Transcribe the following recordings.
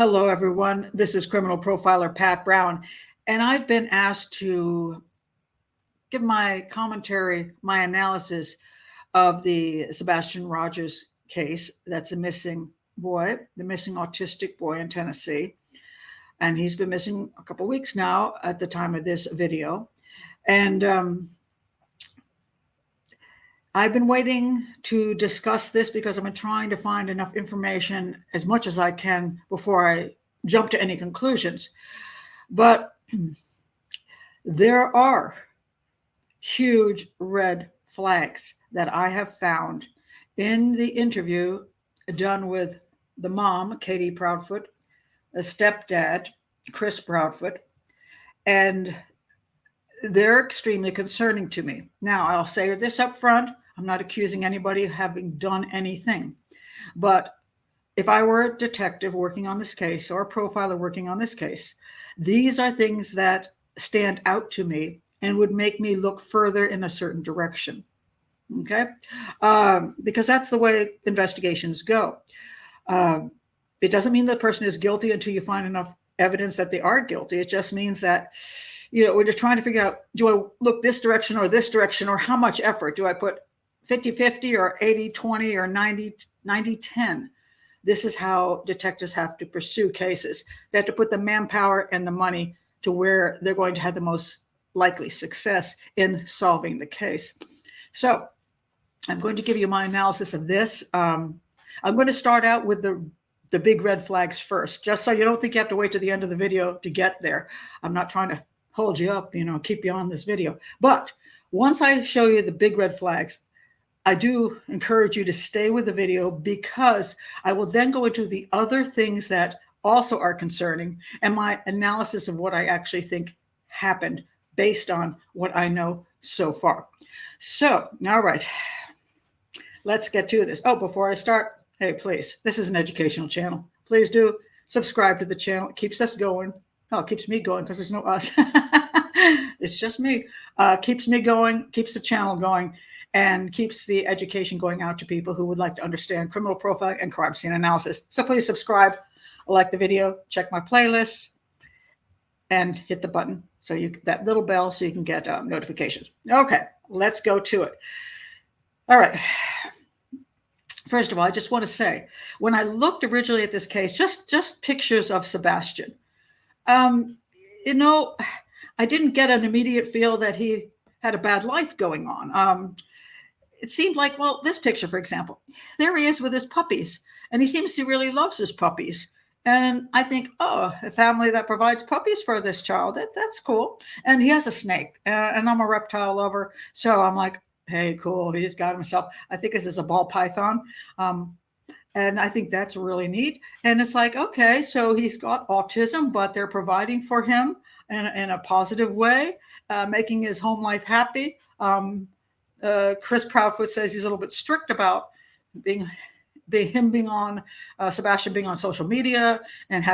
Hello, everyone. This is criminal profiler Pat Brown, and I've been asked to give my commentary, my analysis of the Sebastian Rogers case. That's a missing boy, the missing autistic boy in Tennessee. And he's been missing a couple weeks now at the time of this video. And I've been waiting to discuss this because I've been trying to find enough information as much as I can before I jump to any conclusions. But there are huge red flags that I have found in the interview done with the mom, Katie Proudfoot, the stepdad, Chris Proudfoot, and they're extremely concerning to me. Now, I'll say this up front. I'm not accusing anybody of having done anything. But if I were a detective working on this case or a profiler working on this case, these are things that stand out to me and would make me look further in a certain direction. Okay? Because that's the way investigations go. It doesn't mean the person is guilty until you find enough evidence that they are guilty. It just means that, we're just trying to figure out, do I look this direction, or how much effort? Do I put 50-50 or 80-20 or 90-10? This is how detectives have to pursue cases. They have to put the manpower and the money to where they're going to have the most likely success in solving the case. So I'm going to give you my analysis of this. I'm going to start out with the big red flags first, just so you don't think you have to wait to the end of the video to get there. I'm not trying to hold you up, keep you on this video. But once I show you the big red flags, I do encourage you to stay with the video, because I will then go into the other things that also are concerning and my analysis of what I actually think happened based on what I know so far. So, all right, let's get to this. Oh, before I start, hey, please, this is an educational channel. Please do subscribe to the channel. It keeps us going. Oh, it keeps me going because there's no us. It's just me. Keeps me going, keeps the channel going, and keeps the education going out to people who would like to understand criminal profiling and crime scene analysis. So please subscribe, like the video, check my playlists, and hit the button, that little bell, so you can get notifications. Okay, let's go to it. All right. First of all, I just want to say, when I looked originally at this case, just pictures of Sebastian, I didn't get an immediate feel that he had a bad life going on. It seemed like, well, this picture, for example, there he is with his puppies, and he seems to really loves his puppies. And I think, oh, a family that provides puppies for this child, that's cool. And he has a snake, and I'm a reptile lover. So I'm like, hey, cool, he's got himself. I think this is a ball python. And I think that's really neat. And it's like, okay, so he's got autism, but they're providing for him in a positive way, making his home life happy. Chris Proudfoot says he's a little bit strict about Sebastian being on social media and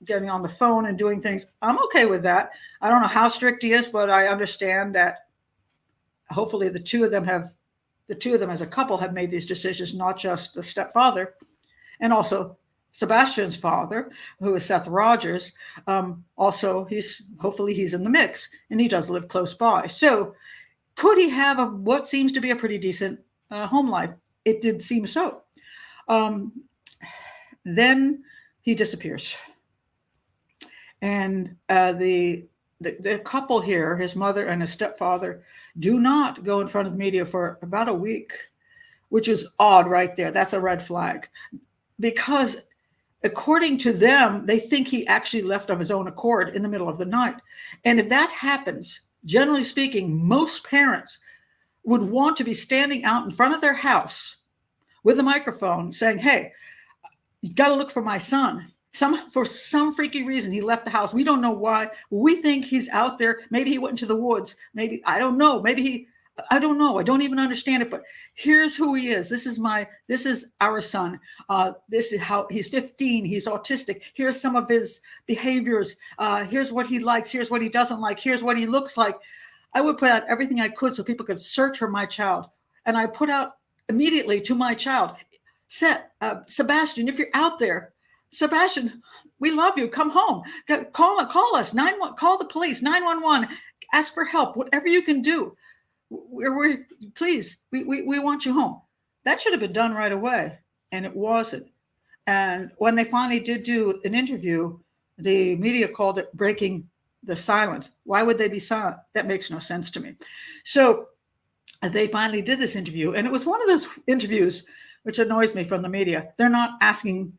getting on the phone and doing things. I'm okay with that. I don't know how strict he is, but I understand that hopefully the two of them as a couple have made these decisions, not just the stepfather, and also Sebastian's father, who is Seth Rogers. Also, hopefully he's in the mix, and he does live close by. So could he have what seems to be a pretty decent home life? It did seem so. Then he disappears. And the couple here, his mother and his stepfather, do not go in front of the media for about a week, which is odd right there. That's a red flag. Because according to them, they think he actually left of his own accord in the middle of the night. And if that happens, generally speaking, most parents would want to be standing out in front of their house with a microphone saying, hey, you got to look for my son. For some freaky reason, he left the house. We don't know why. We think he's out there. Maybe he went into the woods. Maybe, I don't know. I don't know. I don't even understand it, but here's who he is. This is our son. This is how he's 15. He's autistic. Here's some of his behaviors. Here's what he likes. Here's what he doesn't like. Here's what he looks like. I would put out everything I could so people could search for my child. And I put out immediately to my child, Sebastian, if you're out there, Sebastian, we love you. Come home. Call us. Call the police. 911. Ask for help. Whatever you can do. Please, we want you home. That should have been done right away, and it wasn't. And when they finally did do an interview, the media called it breaking the silence. Why would they be silent? That makes no sense to me. So they finally did this interview, and it was one of those interviews which annoys me from the media. They're not asking,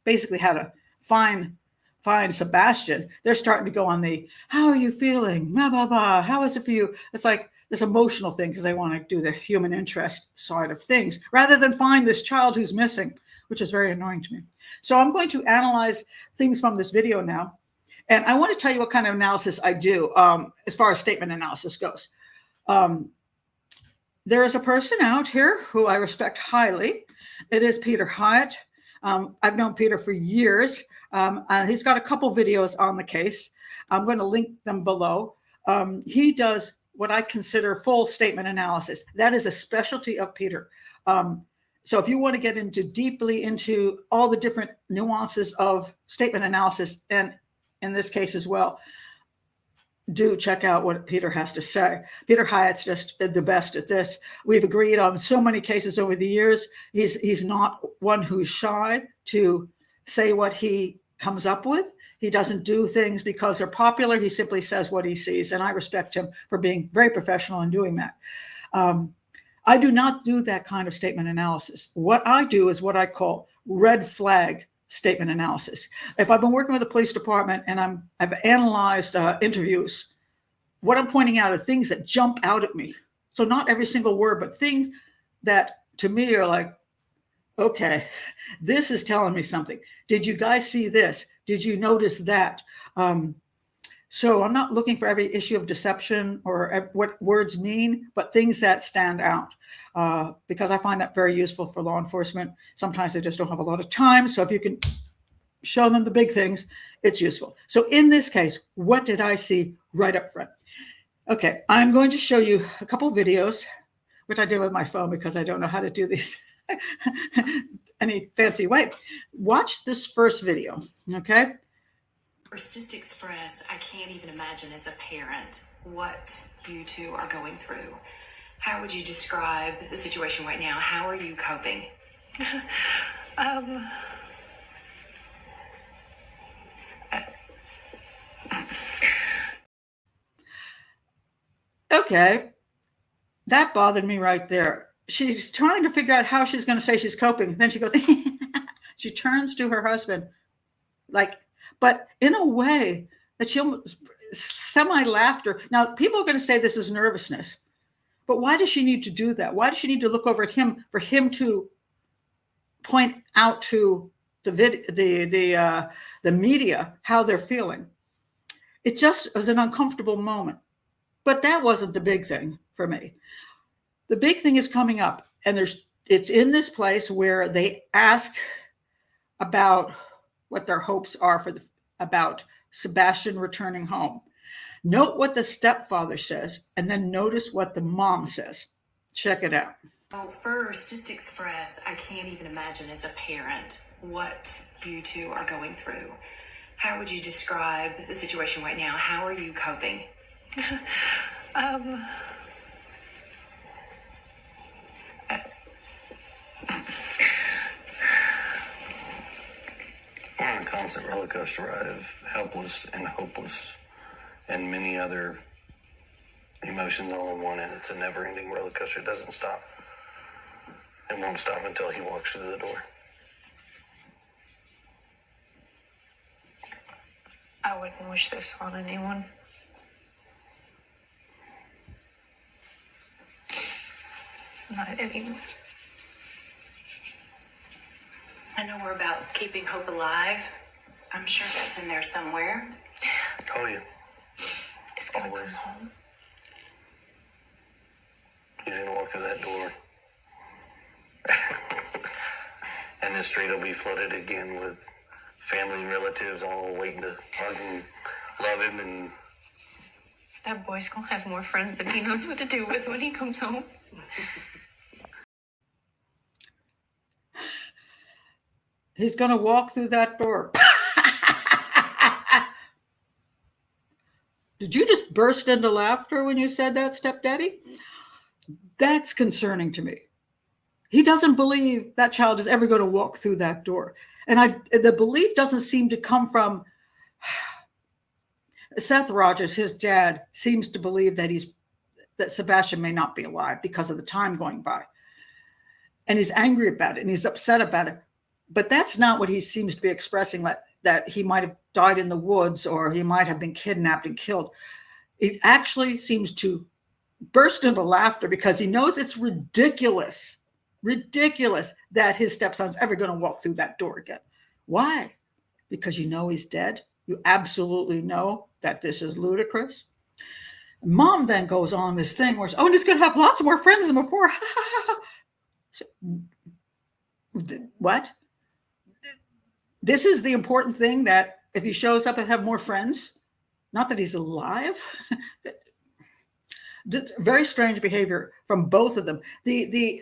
basically how to find Sebastian. They're starting to go on the, how are you feeling? Blah, blah, blah. How is it for you? It's like this emotional thing because they want to do the human interest side of things rather than find this child who's missing, which is very annoying to me. So I'm going to analyze things from this video now. And I want to tell you what kind of analysis I do as far as statement analysis goes. There is a person out here who I respect highly. It is Peter Hyatt. I've known Peter for years. He's got a couple videos on the case. I'm going to link them below. He does what I consider full statement analysis. That is a specialty of Peter. So if you want to get deeply into all the different nuances of statement analysis, and in this case as well, do check out what Peter has to say. Peter Hyatt's just the best at this. We've agreed on so many cases over the years. He's not one who's shy to say what he comes up with. He doesn't do things because they're popular. He simply says what he sees, and I respect him for being very professional in doing that. I do not do that kind of statement analysis. What I do is what I call red flag statement analysis. If I've been working with the police department and I've analyzed interviews, what I'm pointing out are things that jump out at me. So not every single word, but things that to me are like, okay, this is telling me something. Did you guys see this? Did you notice that? So I'm not looking for every issue of deception or what words mean, but things that stand out, because I find that very useful for law enforcement. Sometimes they just don't have a lot of time. So if you can show them the big things, it's useful. So in this case, what did I see right up front? Okay, I'm going to show you a couple videos, which I did with my phone because I don't know how to do these any fancy way. Watch this first video, okay? First, just express, I can't even imagine as a parent what you two are going through. How would you describe the situation right now? How are you coping? Okay, that bothered me right there. She's trying to figure out how she's going to say she's coping. Then she goes, she turns to her husband, but in a way that she'll semi-laughter. Now, people are going to say this is nervousness, but why does she need to do that? Why does she need to look over at him for him to point out to the media how they're feeling? It just was an uncomfortable moment. But that wasn't the big thing for me. The big thing is coming up, and it's in this place where they ask about what their hopes are about Sebastian returning home. Note what the stepfather says, and then notice what the mom says. Check it out. Well, first, just express, I can't even imagine as a parent what you two are going through. How would you describe the situation right now? How are you coping? We're on a constant roller coaster ride of helpless and hopeless and many other emotions all in one, and it's a never-ending roller coaster. It doesn't stop. It won't stop until he walks through the door. I wouldn't wish this on anyone. Not anyone. I know we're about keeping hope alive. I'm sure that's in there somewhere. Oh, yeah. It's gonna Always. come home. He's going to walk through that door. And the street will be flooded again with family and relatives all waiting to hug and love him. And That boy's gonna have more friends than he knows what to do with when he comes home. He's going to walk through that door. Did you just burst into laughter when you said that, stepdaddy? That's concerning to me. He doesn't believe that child is ever going to walk through that door. And the belief doesn't seem to come from Seth Rogers. His dad seems to believe that Sebastian may not be alive because of the time going by. And he's angry about it and he's upset about it. But that's not what he seems to be expressing, that he might have died in the woods or he might have been kidnapped and killed. He actually seems to burst into laughter because he knows it's ridiculous that his stepson's ever going to walk through that door again. Why? Because you know he's dead. You absolutely know that this is ludicrous. Mom then goes on this thing where, and he's going to have lots more friends than before. What? This is the important thing, that if he shows up and have more friends, not that he's alive. Very strange behavior from both of them. Even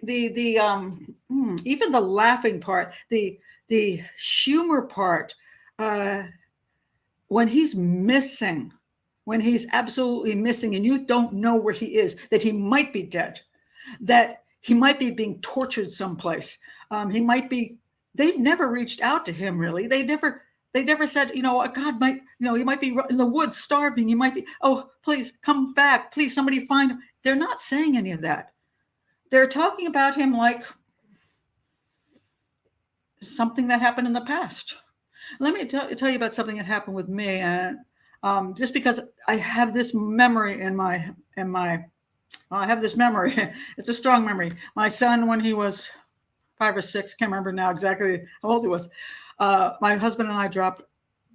the laughing part, the humor part, when he's missing, when he's absolutely missing and you don't know where he is, that he might be dead, that he might be being tortured someplace. He might be, they've never reached out to him really. They never said, God might, he might be in the woods starving. He might be, oh, please come back. Please, somebody find him. They're not saying any of that. They're talking about him like something that happened in the past. Let me tell you about something that happened with me. And just because I have this memory I have this memory. It's a strong memory. My son, when he was 5 or 6, can't remember now exactly how old he was. My husband and I dropped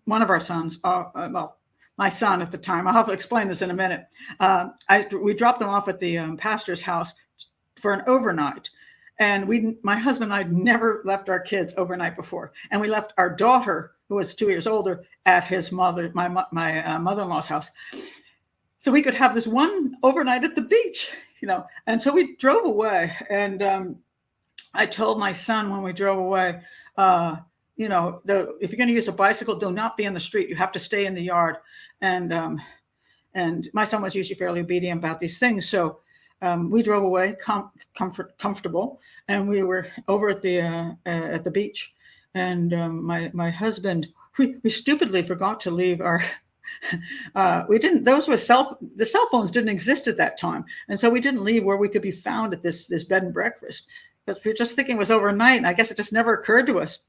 one of our sons, my son at the time. I'll have to explain this in a minute. We dropped them off at the pastor's house for an overnight. And my husband and I never left our kids overnight before. And we left our daughter, who was 2 years older, at my mother-in-law's house. So we could have this one overnight at the beach, And so we drove away. And I told my son when we drove away, if you're going to use a bicycle, do not be in the street. You have to stay in the yard. And my son was usually fairly obedient about these things. So we drove away comfortable, and we were over at the beach. And my husband, we stupidly forgot to leave our. We didn't. The cell phones didn't exist at that time, and so we didn't leave where we could be found at this bed and breakfast, because we were just thinking it was overnight. And I guess it just never occurred to us,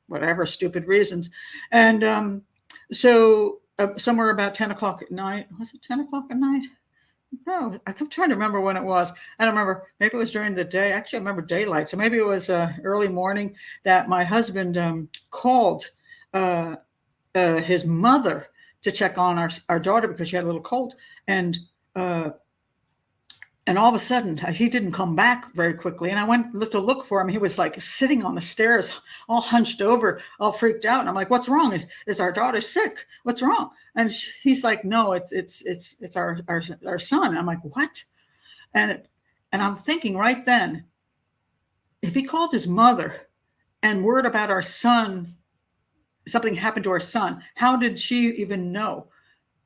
whatever stupid reasons. And so somewhere about 10 o'clock at night. Was it 10 o'clock at night? No, I kept trying to remember when it was. I don't remember. Maybe it was during the day. Actually, I remember daylight. So maybe it was early morning that my husband called his mother to check on our daughter because she had a little cold. And all of a sudden, he didn't come back very quickly. And I went to look for him. He was like sitting on the stairs, all hunched over, all freaked out. And I'm like, "What's wrong? Is our daughter sick? What's wrong?" And he's like, "No, it's our son." And I'm like, "What?" And I'm thinking right then, if he called his mother and word about our son, something happened to our son, how did she even know?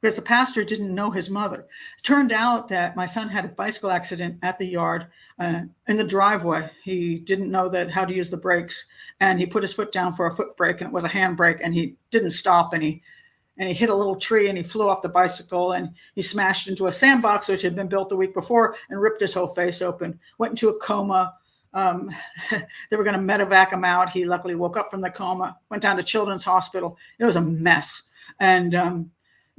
Because the pastor didn't know his mother. It turned out that my son had a bicycle accident at the yard in the driveway. He didn't know how to use the brakes, and he put his foot down for a foot brake, and it was a hand brake, and he didn't stop, and he hit a little tree, and he flew off the bicycle, and he smashed into a sandbox which had been built the week before and ripped his whole face open, went into a coma. They were going to medevac him out. He luckily woke up from the coma, went down to Children's Hospital. It was a mess. And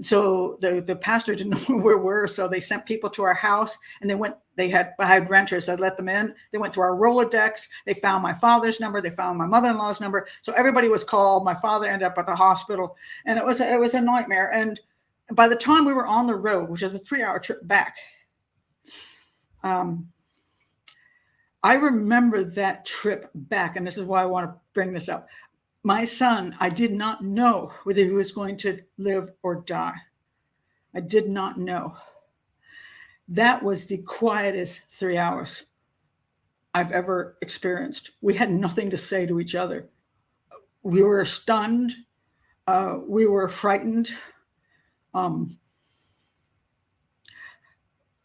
so the pastor didn't know where we were, so they sent people to our house, and I had renters. I let them in. They went through our Rolodex. They found my father's number. They found my mother-in-law's number. So everybody was called. My father ended up at the hospital, and it was a nightmare. And by the time we were on the road, which is a 3-hour trip back, I remember that trip back, and this is why I want to bring this up. My son, I did not know whether he was going to live or die. I did not know. That was the quietest 3 hours I've ever experienced. We had nothing to say to each other. We were stunned. We were frightened.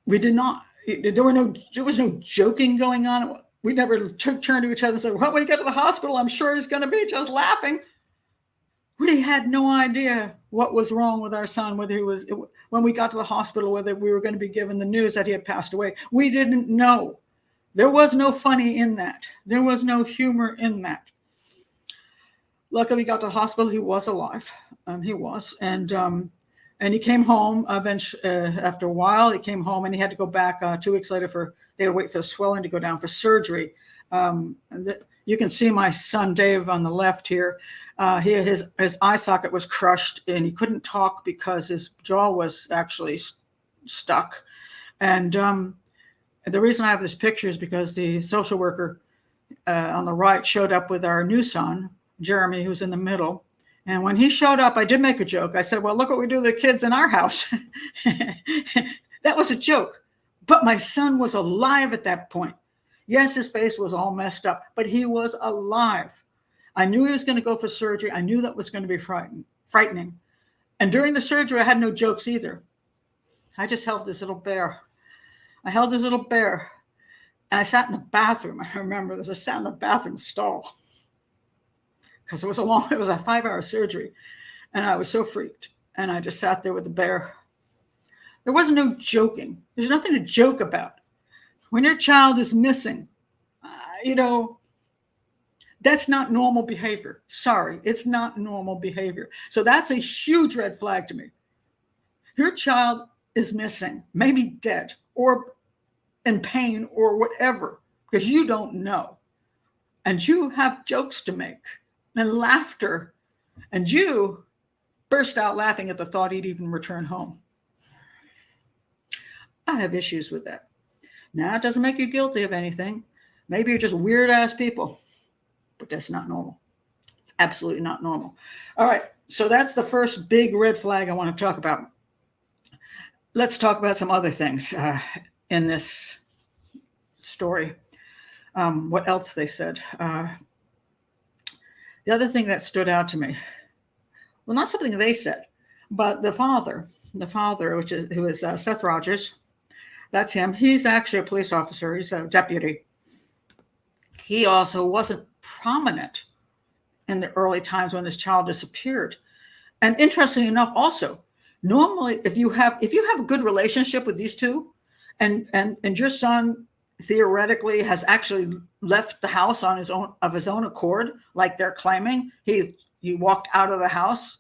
We did not. There was no joking going on. We never turned to each other and said, "Well, when we get to the hospital, I'm sure he's going to be just laughing." We had no idea what was wrong with our son, whether he was, when we got to the hospital, whether we were going to be given the news that he had passed away. We didn't know. There was no funny in that. There was no humor in that. Luckily, we got to the hospital. He was alive. He was. And he came home eventually, after a while. He came home and he had to go back 2 weeks later they had to wait for the swelling to go down for surgery. You can see my son Dave on the left here. His eye socket was crushed and he couldn't talk because his jaw was actually stuck. And the reason I have this picture is because the social worker on the right showed up with our new son, Jeremy, who's in the middle. And when he showed up, I did make a joke. I said, "Well, look what we do to the kids in our house." That was a joke. But my son was alive at that point. Yes, his face was all messed up, but he was alive. I knew he was going to go for surgery. I knew that was going to be frightening. And during the surgery, I had no jokes either. I just held this little bear. I held this little bear. And I sat in the bathroom. I remember this. I sat in the bathroom stall because it was a 5-hour surgery. And I was so freaked. And I just sat there with the bear. There was no joking. There's nothing to joke about. When your child is missing, that's not normal behavior. Sorry, it's not normal behavior. So that's a huge red flag to me. Your child is missing, maybe dead or in pain or whatever, because you don't know. And you have jokes to make and laughter, and you burst out laughing at the thought he'd even return home. I have issues with that. Now, it doesn't make you guilty of anything. Maybe you're just weird-ass people, but that's not normal. It's absolutely not normal. All right, so that's the first big red flag I want to talk about. Let's talk about some other things in this story. What else they said. The other thing that stood out to me, well, not something they said, but the father, who is Seth Rogers, that's him. He's actually a police officer. He's a deputy. He also wasn't prominent in the early times when this child disappeared. And interestingly enough, also, normally if you have a good relationship with these two, and your son theoretically has actually left the house on his own accord, like they're claiming, he walked out of the house,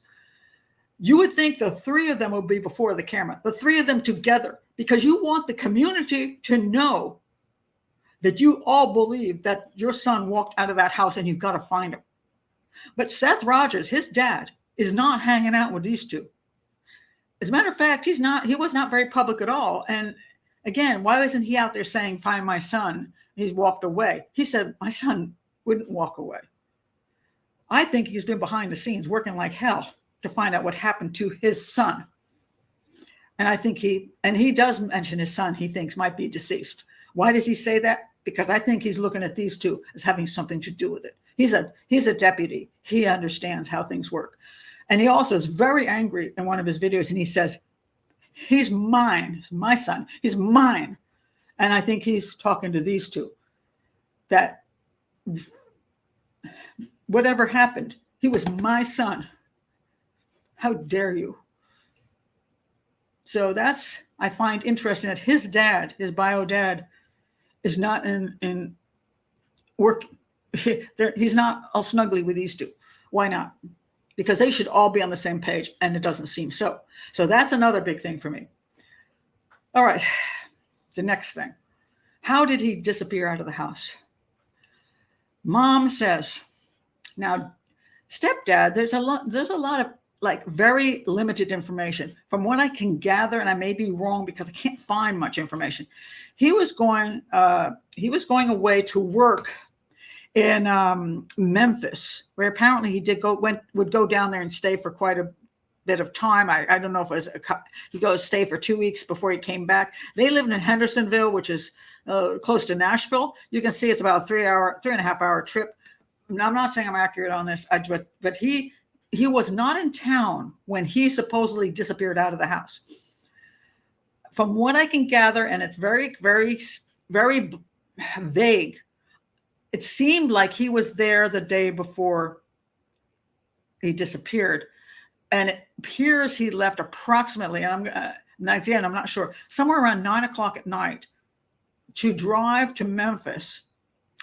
you would think the three of them would be before the camera, the three of them together, because you want the community to know that you all believe that your son walked out of that house and you've got to find him. But Seth Rogers, his dad, is not hanging out with these two. As a matter of fact, he was not very public at all. And again, why wasn't he out there saying, "Find my son"? He's walked away. He said, "My son wouldn't walk away." I think he's been behind the scenes working like hell to find out what happened to his son. And I think he does mention his son he thinks might be deceased. Why does he say that? Because I think he's looking at these two as having something to do with it. He's a deputy. He understands how things work. And he also is very angry in one of his videos, and he says, "He's mine. He's my son. He's mine." And I think he's talking to these two, that whatever happened, he was my son. How dare you? So I find interesting that his dad, his bio dad, is not in work. He's not all snuggly with these two. Why not? Because they should all be on the same page, and it doesn't seem so. So that's another big thing for me. All right, the next thing. How did he disappear out of the house? Mom says, now, stepdad, there's a lot of like very limited information. From what I can gather, and I may be wrong because I can't find much information, he was going away to work in Memphis, where apparently he would go down there and stay for quite a bit of time. I don't know if it was he goes stay for 2 weeks before he came back. They lived in Hendersonville, which is close to Nashville. You can see it's about a 3.5 hour trip. I'm not saying I'm accurate on this, but he was not in town when he supposedly disappeared out of the house. From what I can gather, and it's very, very, very vague, it seemed like he was there the day before he disappeared. And it appears he left approximately, and I'm not sure, somewhere around 9 o'clock at night to drive to Memphis.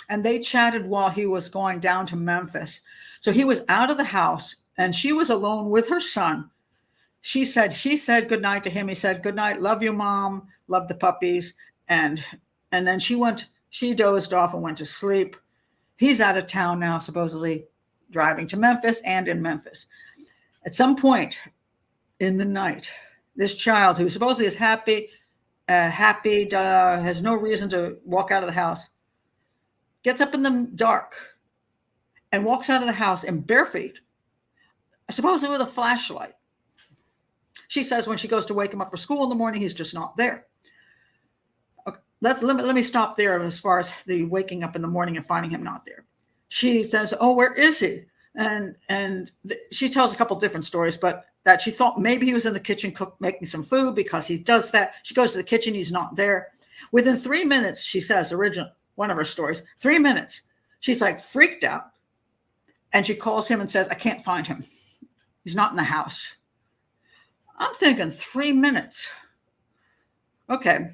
And they chatted while he was going down to Memphis. So he was out of the house and she was alone with her son. She said goodnight to him. He said, "Good night. Love you, Mom. Love the puppies." And then she dozed off and went to sleep. He's out of town now, supposedly driving to Memphis and in Memphis. At some point in the night, this child, who supposedly is happy, has no reason to walk out of the house, gets up in the dark and walks out of the house in bare feet, supposedly with a flashlight. She says when she goes to wake him up for school in the morning, he's just not there. Okay, let me stop there as far as the waking up in the morning and finding him not there. She says, "Oh, where is he?" And she tells a couple different stories, but that she thought maybe he was in the kitchen making some food, because he does that. She goes to the kitchen, he's not there. Within 3 minutes, she says, one of her stories, 3 minutes, she's like freaked out. And she calls him and says, "I can't find him. He's not in the house." I'm thinking 3 minutes. Okay.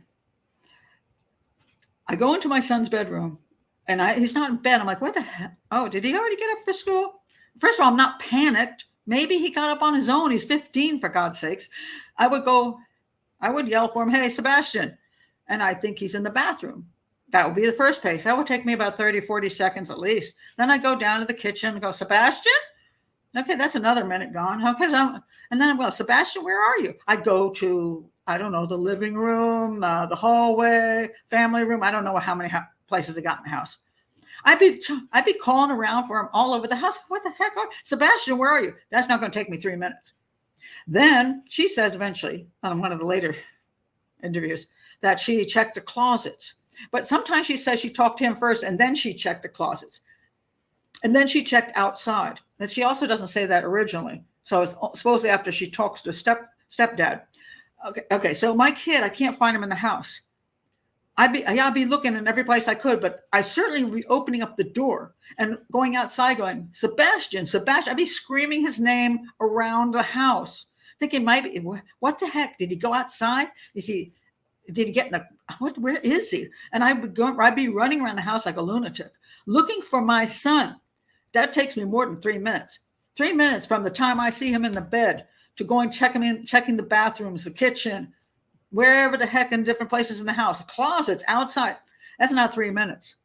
I go into my son's bedroom and he's not in bed. I'm like, what the heck? Oh, did he already get up for school? First of all, I'm not panicked. Maybe he got up on his own. He's 15, for God's sakes. I would yell for him, "Hey, Sebastian." And I think he's in the bathroom. That would be the first pace. That would take me about 30, 40 seconds at least. Then I go down to the kitchen and go, "Sebastian?" Okay, that's another minute gone. Okay, and then I'm going, "Sebastian, where are you?" I go to, I don't know, the living room, the hallway, family room. I don't know how many places I got in the house. I'd be calling around for him all over the house. What the heck? "Sebastian, where are you?" That's not going to take me 3 minutes. Then she says eventually, on one of the later interviews, that she checked the closets. But sometimes she says she talked to him first and then she checked the closets. And then she checked outside. And she also doesn't say that originally. So it's supposedly after she talks to stepdad. Okay. So my kid, I can't find him in the house. I'd be looking in every place I could, but I certainly be opening up the door and going outside going, "Sebastian, Sebastian." I'd be screaming his name around the house, thinking, maybe, what the heck? Did he go outside? Did he get in where is he? And I'd be running around the house like a lunatic, looking for my son. That takes me more than 3 minutes. 3 minutes from the time I see him in the bed to going checking the bathrooms, the kitchen, wherever the heck, in different places in the house, the closets, outside. That's not 3 minutes.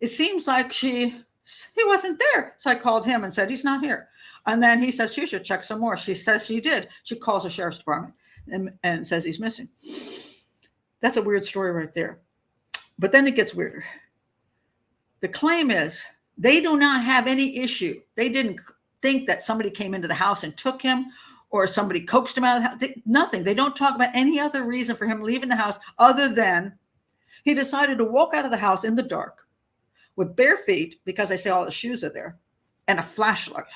It seems like he wasn't there. So I called him and said, "He's not here." And then he says, "You should check some more." She says she did. She calls the sheriff's department and says he's missing. That's a weird story right there. But then it gets weirder. The claim is they do not have any issue. They didn't think that somebody came into the house and took him, or somebody coaxed him out of the house. Nothing. They don't talk about any other reason for him leaving the house other than he decided to walk out of the house in the dark with bare feet, because they say all the shoes are there, and a flashlight.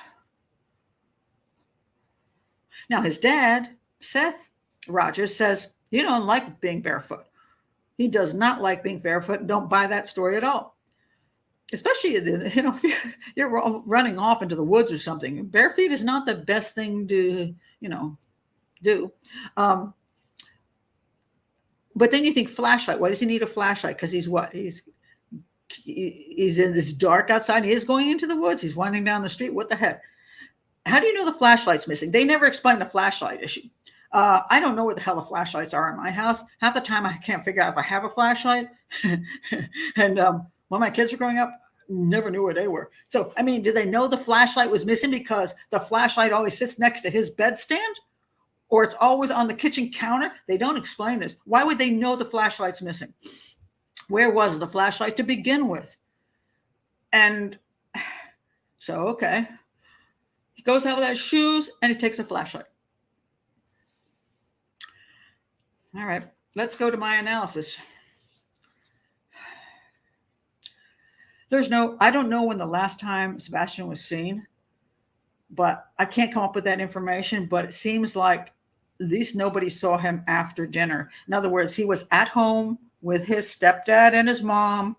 Now, his dad, Seth Rogers, says he don't like being barefoot. He does not like being barefoot. Don't buy that story at all. Especially, if you're running off into the woods or something. Bare feet is not the best thing to, do. But then you think flashlight. Why does he need a flashlight? Because he's what? He's in this dark outside. He is going into the woods. He's wandering down the street. What the heck? How do you know the flashlight's missing? They never explain the flashlight issue. I don't know where the hell the flashlights are in my house. Half the time I can't figure out if I have a flashlight. And when my kids were growing up, never knew where they were. So, did they know the flashlight was missing because the flashlight always sits next to his bedstand? Or it's always on the kitchen counter? They don't explain this. Why would they know the flashlight's missing? Where was the flashlight to begin with? And so, okay. He goes out without shoes and he takes a flashlight. All right, let's go to my analysis. I don't know when the last time Sebastian was seen, but I can't come up with that information. But it seems like at least nobody saw him after dinner. In other words, he was at home with his stepdad and his mom.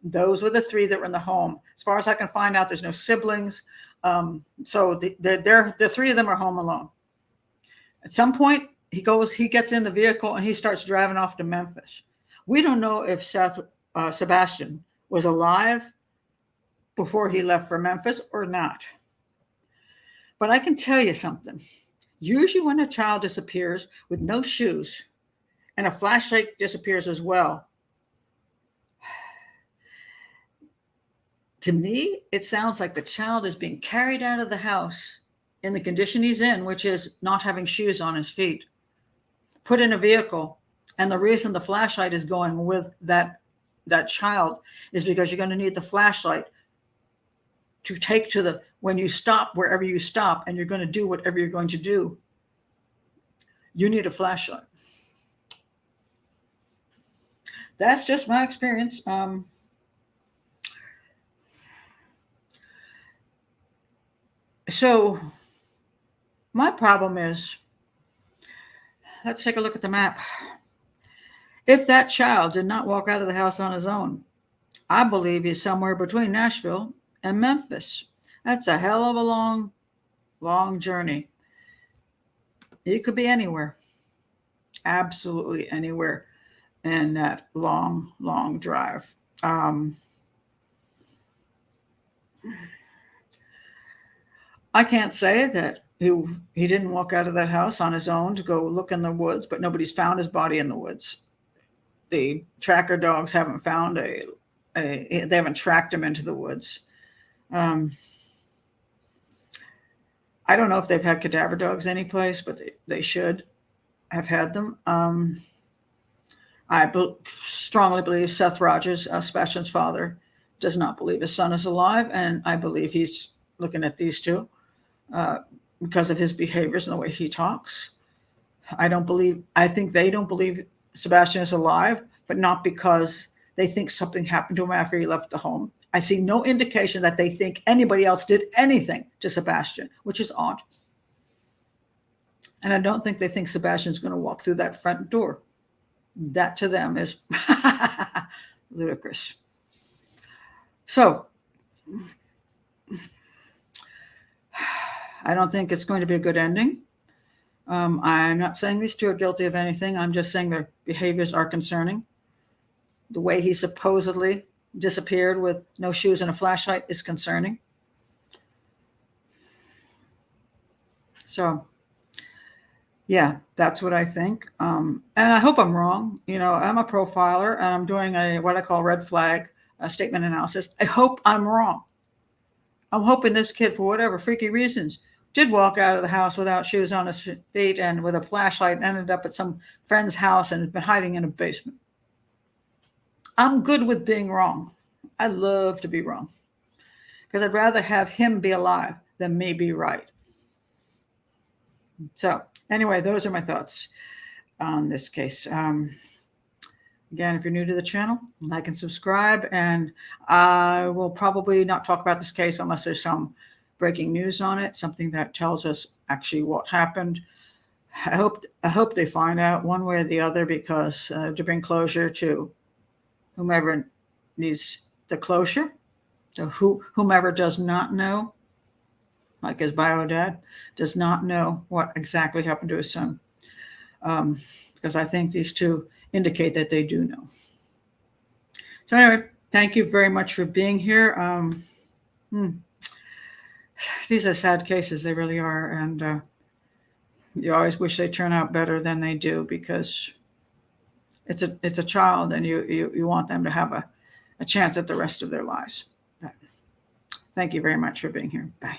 Those were the three that were in the home. As far as I can find out, there's no siblings. So the three of them are home alone. At some point, he gets in the vehicle and he starts driving off to Memphis. We don't know if Sebastian was alive before he left for Memphis or not. But I can tell you something. Usually when a child disappears with no shoes and a flashlight disappears as well, to me, it sounds like the child is being carried out of the house in the condition he's in, which is not having shoes on his feet, put in a vehicle. And the reason the flashlight is going with that child is because you're going to need the flashlight to take when you stop, wherever you stop, and you're going to do whatever you're going to do. You need a flashlight. That's just my experience. So my problem is, let's take a look at the map. If that child did not walk out of the house on his own, I believe he's somewhere between Nashville and Memphis. That's a hell of a long, long journey. He could be anywhere, absolutely anywhere in that long, long drive. I can't say that he didn't walk out of that house on his own to go look in the woods, but nobody's found his body in the woods. The tracker dogs haven't found they haven't tracked him into the woods. I don't know if they've had cadaver dogs anyplace, but they should have had them. I strongly believe Seth Rogers, Sebastian's father, does not believe his son is alive, and I believe he's looking at these two because of his behaviors and the way he talks. I think they don't believe Sebastian is alive, but not because they think something happened to him after he left the home. I see no indication that they think anybody else did anything to Sebastian, which is odd. And I don't think they think Sebastian's going to walk through that front door. That to them is ludicrous. So I don't think it's going to be a good ending. I'm not saying these two are guilty of anything. I'm just saying their behaviors are concerning. The way he supposedly disappeared with no shoes and a flashlight is concerning. So, yeah, that's what I think. And I hope I'm wrong. I'm a profiler and I'm doing what I call red flag statement analysis. I hope I'm wrong. I'm hoping this kid, for whatever freaky reasons, did walk out of the house without shoes on his feet and with a flashlight and ended up at some friend's house and has been hiding in a basement. I'm good with being wrong. I love to be wrong because I'd rather have him be alive than me be right. So anyway, those are my thoughts on this case. Again, if you're new to the channel, like and subscribe, and I will probably not talk about this case unless there's some breaking news on it, something that tells us actually what happened. I hope they find out one way or the other, because to bring closure to whomever needs the closure, to whomever does not know, like his bio dad, does not know what exactly happened to his son. Because I think these two indicate that they do know. So anyway, thank you very much for being here. These are sad cases, they really are. And you always wish they turn out better than they do, because it's a child, and you want them to have a chance at the rest of their lives. Thank you very much for being here. Bye.